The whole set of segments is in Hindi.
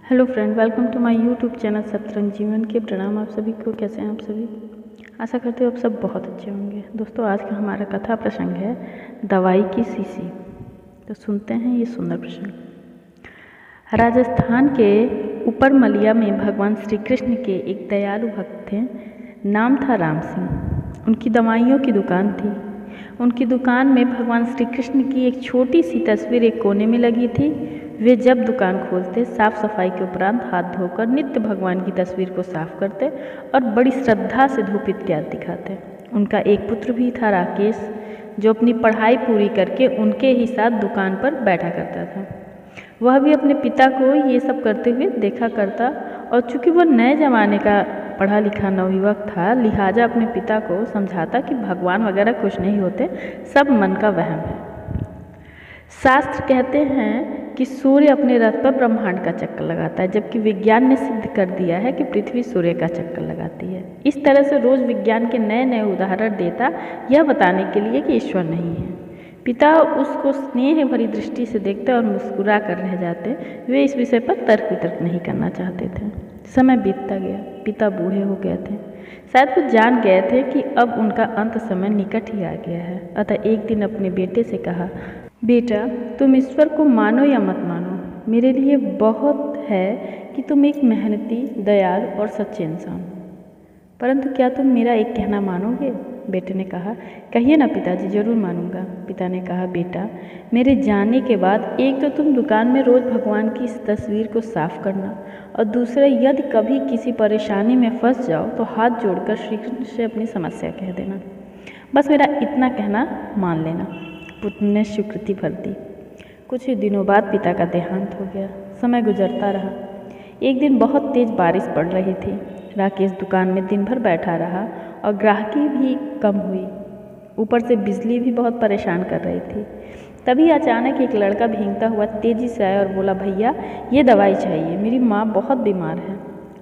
Hello friend, welcome to my YouTube channel Satrang Jeevan के। प्रणाम आप सभी को। कैसे हैं आप सभी? आशा करते हो आप सब बहुत अच्छे होंगे। दोस्तों, आज का हमारा कथा प्रसंग है दवाई की शीशी। तो सुनते हैं ये सुंदर प्रसंग। राजस्थान के ऊपरमलिया में भगवान श्री कृष्ण के एक दयालु भक्त थे। नाम था राम सिंह। उनकी दवाइयों की दुकान थी। उनकी दुकान में भगवान श्री कृष्ण की एक छोटी सी तस्वीर एक कोने में लगी थी। वे जब दुकान खोलते, साफ सफाई के उपरांत हाथ धोकर नित्य भगवान की तस्वीर को साफ करते और बड़ी श्रद्धा से धूप इत्यादि दिखाते। उनका एक पुत्र भी था, राकेश, जो अपनी पढ़ाई पूरी करके उनके ही साथ दुकान पर बैठा करता था। वह भी अपने पिता को ये सब करते हुए देखा करता और चूंकि वह नए जमाने का पढ़ा लिखा नवयुवक था, लिहाजा अपने पिता को समझाता कि भगवान वगैरह कुछ नहीं होते, सब मन का वहम है। शास्त्र कहते हैं कि सूर्य अपने रथ पर ब्रह्मांड का चक्कर लगाता है, जबकि विज्ञान ने सिद्ध कर दिया है कि पृथ्वी सूर्य का चक्कर लगाती है। इस तरह से रोज विज्ञान के नए नए उदाहरण देता, यह बताने के लिए कि ईश्वर नहीं है। पिता उसको स्नेह भरी दृष्टि से देखते और मुस्कुरा कर रह जाते। वे इस विषय पर तर्क वितर्क नहीं करना चाहते थे। समय बीतता गया। पिता बूढ़े हो गए थे। शायद वो जान गए थे कि अब उनका अंत समय निकट ही आ गया है। अतः एक दिन अपने बेटे से कहा, बेटा, तुम ईश्वर को मानो या मत मानो, मेरे लिए बहुत है कि तुम एक मेहनती, दयालु और सच्चे इंसान हो। परंतु क्या तुम मेरा एक कहना मानोगे? बेटे ने कहा, कहिए ना पिताजी, जरूर मानूंगा। पिता ने कहा, बेटा, मेरे जाने के बाद एक तो तुम दुकान में रोज भगवान की इस तस्वीर को साफ करना, और दूसरा, यदि कभी किसी परेशानी में फंस जाओ तो हाथ जोड़कर श्री कृष्ण से अपनी समस्या कह देना। बस मेरा इतना कहना मान लेना। पुत्र ने स्वीकृति भर दी। कुछ ही दिनों बाद पिता का देहांत हो गया। समय गुजरता रहा। एक दिन बहुत तेज बारिश पड़ रही थी। राकेश दुकान में दिन भर बैठा रहा और ग्राहकी भी कम हुई। ऊपर से बिजली भी बहुत परेशान कर रही थी। तभी अचानक एक लड़का भीगता हुआ तेजी से आया और बोला, भैया, ये दवाई चाहिए, मेरी माँ बहुत बीमार है।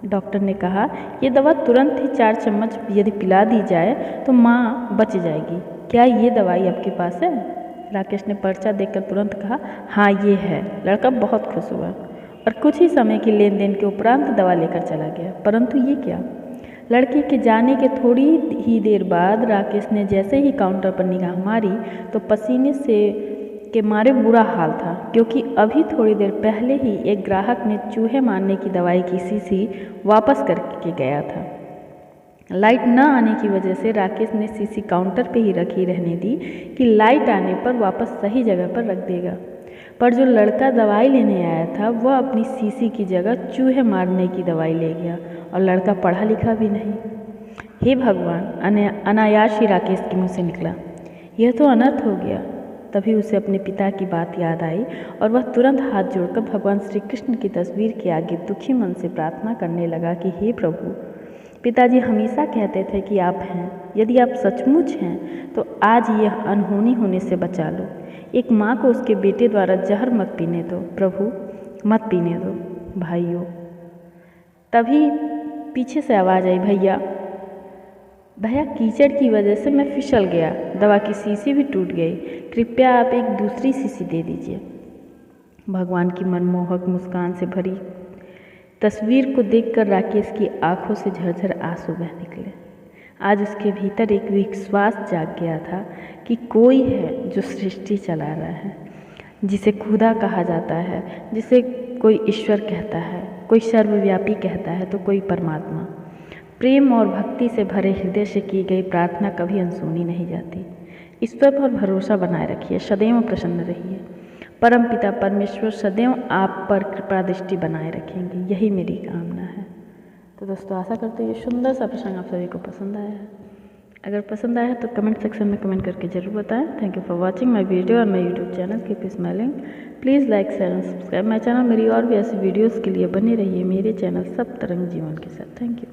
डॉक्टर ने कहा, ये दवा तुरंत ही 4 चम्मच यदि पिला दी जाए तो माँ बच जाएगी। क्या ये दवाई आपके पास है? राकेश ने पर्चा देखकर तुरंत कहा, हाँ, ये है। लड़का बहुत खुश हुआ और कुछ ही समय की लेन देन के उपरांत दवा लेकर चला गया। परंतु ये क्या? लड़के के जाने के थोड़ी ही देर बाद राकेश ने जैसे ही काउंटर पर निगाह मारी तो पसीने से के मारे बुरा हाल था, क्योंकि अभी थोड़ी देर पहले ही एक ग्राहक ने चूहे मारने की दवाई की शीशी वापस करके गया था। लाइट न आने की वजह से राकेश ने शीशी काउंटर पे ही रखी रहने दी कि लाइट आने पर वापस सही जगह पर रख देगा। पर जो लड़का दवाई लेने आया था, वह अपनी शीशी की जगह चूहे मारने की दवाई ले गया, और लड़का पढ़ा लिखा भी नहीं। हे भगवान, अनायास ही राकेश के मुँह से निकला, यह तो अनर्थ हो गया। तभी उसे अपने पिता की बात याद आई और वह तुरंत हाथ जोड़कर भगवान श्री कृष्ण की तस्वीर के आगे दुखी मन से प्रार्थना करने लगा कि हे प्रभु, पिताजी हमेशा कहते थे कि आप हैं। यदि आप सचमुच हैं तो आज यह अनहोनी होने से बचा लो। एक माँ को उसके बेटे द्वारा जहर मत पीने दो प्रभु, मत पीने दो भाइयों। तभी पीछे से आवाज़ आई, भैया, कीचड़ की वजह से मैं फिसल गया, दवा की शीशी भी टूट गई, कृपया आप एक दूसरी शीशी दे दीजिए। भगवान की मनमोहक मुस्कान से भरी तस्वीर को देखकर राकेश की आंखों से झरझर आंसू बह निकले। आज उसके भीतर एक विश्वास जाग गया था कि कोई है जो सृष्टि चला रहा है, जिसे खुदा कहा जाता है, जिसे कोई ईश्वर कहता है, कोई सर्वव्यापी कहता है, तो कोई परमात्मा। प्रेम और भक्ति से भरे हृदय से की गई प्रार्थना कभी अनसुनी नहीं जाती। ईश्वर पर भरोसा बनाए रखिए, सदैव प्रसन्न रहिए। परम पिता परमेश्वर सदैव आप पर कृपा दृष्टि बनाए रखेंगे, यही मेरी कामना है। तो दोस्तों, आशा करते हैं ये सुंदर सा प्रसंग आप सभी को पसंद आया है। अगर पसंद आया है तो कमेंट सेक्शन में कमेंट करके जरूर बताएं। Thank you for watching my video और my YouTube channel keep smiling. Please like, share and subscribe my channel. मेरी और भी ऐसी वीडियोज़ के लिए बने रहिए मेरे चैनल सतरंग जीवन के साथ। Thank you.